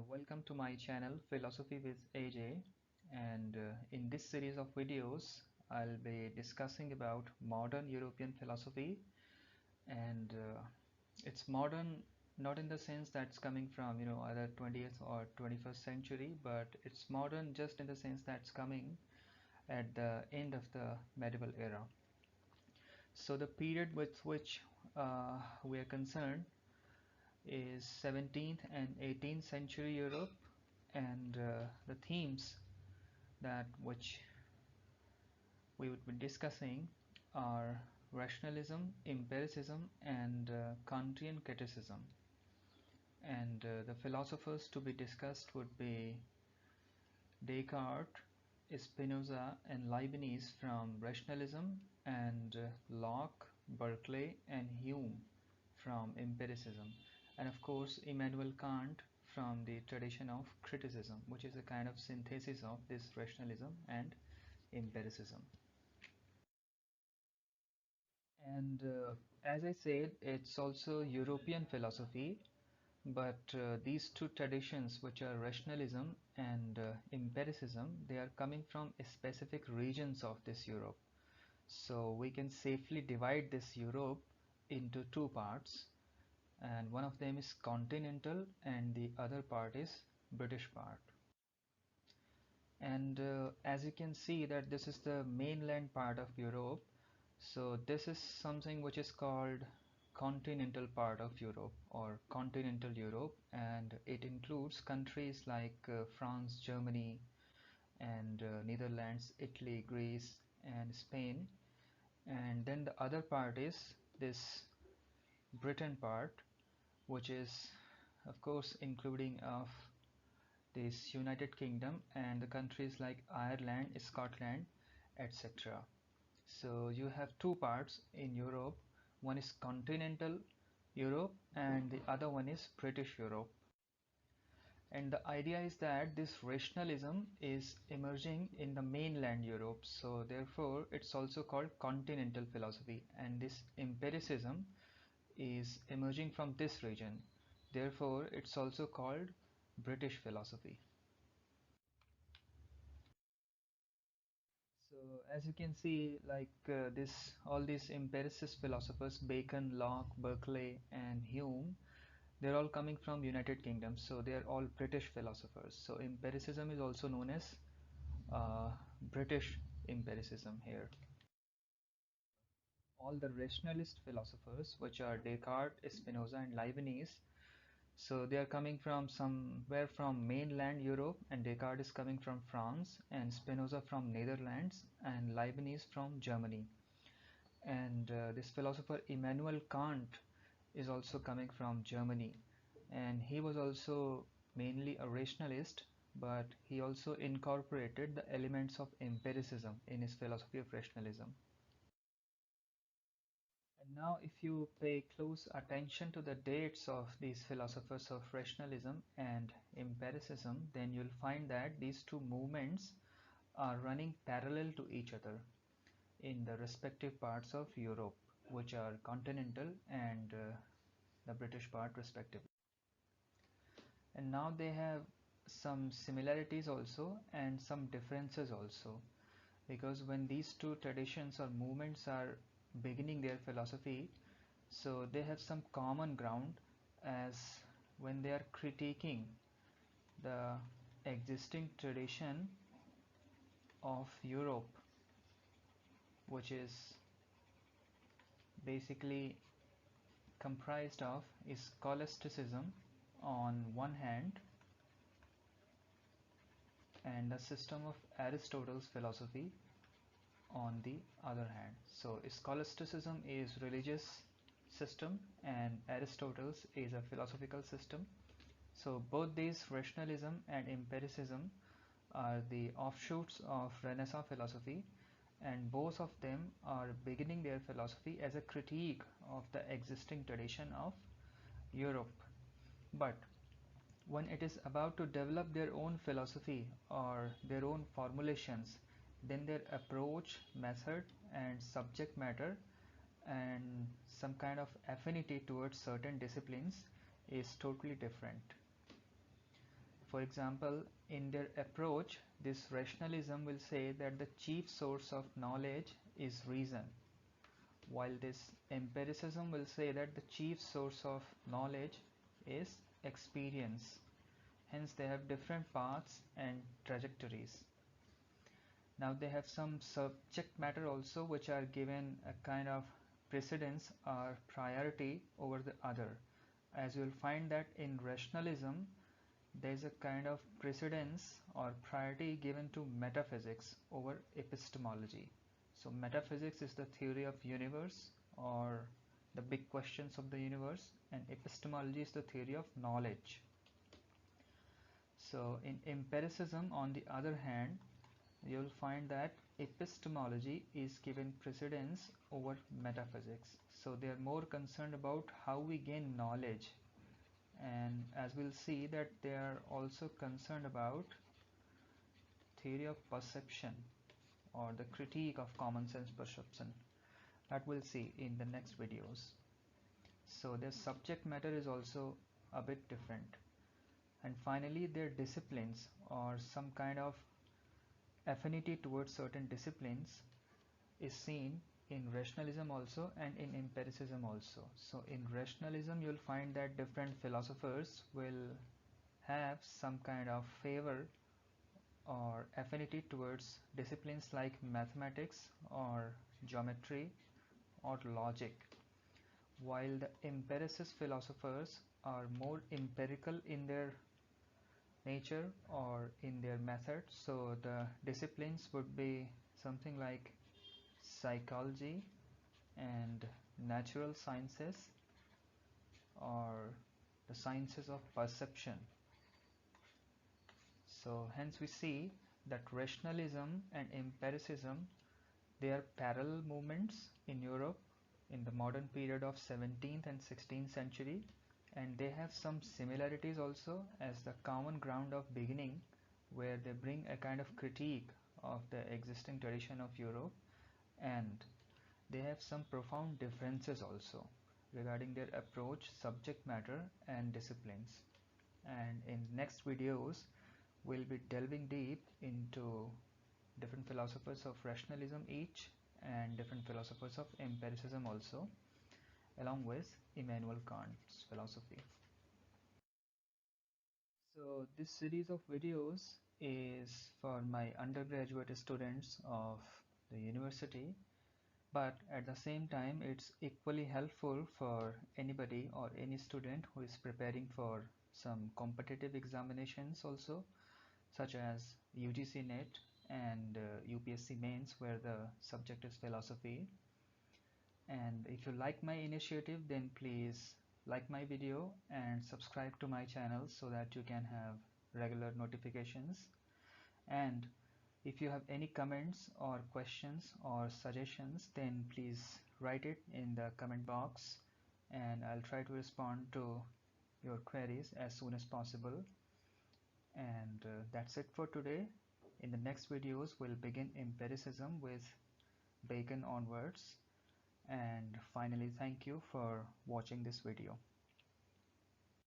welcome to my channel Philosophy with AJ. In this series of videos I'll be discussing about modern European philosophy, and it's modern not in the sense that's coming from either 20th or 21st century, but it's modern just in the sense that's coming at the end of the medieval era. So the period with which we are concerned is 17th and 18th century Europe, and the themes that which we would be discussing are rationalism, empiricism, and Kantian criticism. And the philosophers to be discussed would be Descartes, Spinoza, and Leibniz from rationalism, and Locke, Berkeley, and Hume from empiricism, and of course Immanuel Kant from the tradition of criticism, which is a kind of synthesis of this rationalism and empiricism. And as I said, it's also European philosophy, but these two traditions, which are rationalism and empiricism, they are coming from specific regions of this Europe. So we can safely divide this Europe into two parts, and one of them is continental and the other part is British part. And as you can see that this is the mainland part of Europe, so this is something which is called continental part of Europe or continental Europe, and it includes countries like France, Germany, and Netherlands, Italy, Greece, and Spain. And then the other part is this Britain part, which is of course including of this United Kingdom and the countries like Ireland, Scotland, etc. So you have two parts in Europe. One is continental Europe and the other one is British Europe. And the idea is that this rationalism is emerging in the mainland Europe, so therefore it's also called continental philosophy, and this empiricism is emerging from this region, therefore it's also called British philosophy. So as you can see, like all these empiricist philosophers, Bacon, Locke, Berkeley, and Hume, they're all coming from United Kingdom, so they're all British philosophers. So empiricism is also known as British empiricism here. All the rationalist philosophers, which are Descartes, Spinoza, and Leibniz, so they are coming from somewhere from mainland Europe, and Descartes is coming from France, and Spinoza from Netherlands, and Leibniz from Germany. And this philosopher Immanuel Kant is also coming from Germany, and he was also mainly a rationalist, but he also incorporated the elements of empiricism in his philosophy of rationalism. And now if you pay close attention to the dates of these philosophers of rationalism and empiricism, then you'll find that these two movements are running parallel to each other in the respective parts of Europe, which are continental and the British part respectively. And now they have some similarities also and some differences also, because when these two traditions or movements are beginning their philosophy, so they have some common ground, as when they are critiquing the existing tradition of Europe, which is basically comprised of scholasticism on one hand and the system of Aristotle's philosophy on the other hand. So scholasticism is religious system and Aristotle's is a philosophical system. So both these, rationalism and empiricism, are the offshoots of Renaissance philosophy, and both of them are beginning their philosophy as a critique of the existing tradition of Europe. But when it is about to develop their own philosophy or their own formulations, then their approach, method, and subject matter and some kind of affinity towards certain disciplines is totally different. for example, in their approach, this rationalism will say that the chief source of knowledge is reason, while this empiricism will say that the chief source of knowledge is experience. Hence they have different paths and trajectories. Now they have some subject matter also which are given a kind of precedence or priority over the other. As you will find that in rationalism there is a kind of precedence or priority given to metaphysics over epistemology. So metaphysics is the theory of universe or the big questions of the universe, and epistemology is the theory of knowledge. So in empiricism, on the other hand, you will find that epistemology is given precedence over metaphysics. So they are more concerned about how we gain knowledge, and as we'll see that they are also concerned about theory of perception or the critique of common sense perception, that we'll see in the next videos. So their subject matter is also a bit different. And finally their disciplines or some kind of affinity towards certain disciplines is seen in rationalism also and in empiricism also. So in rationalism you'll find that different philosophers will have some kind of favor or affinity towards disciplines like mathematics or geometry or logic, while the empiricist philosophers are more empirical in their nature or in their method. So the disciplines would be something like psychology and natural sciences or the sciences of perception. So hence we see that rationalism and empiricism, they are parallel movements in Europe in the modern period of 17th and 16th century, and they have some similarities also as the common ground of beginning, where they bring a kind of critique of the existing tradition of Europe, and they have some profound differences also regarding their approach, subject matter and disciplines. And in next videos we'll be delving deep into different philosophers of rationalism each and different philosophers of empiricism also, along with Immanuel Kant's philosophy. So this series of videos is for my undergraduate students of the university, but at the same time it's equally helpful for anybody or any student who is preparing for some competitive examinations also, such as UGC NET and UPSC mains, where the subject is philosophy. And if you like my initiative, then please like my video and subscribe to my channel so that you can have regular notifications. And if you have any comments or questions or suggestions, then please write it in the comment box and I'll try to respond to your queries as soon as possible. And that's it for today. In the next videos we'll begin empiricism with Bacon onwards. And finally, thank you for watching this video.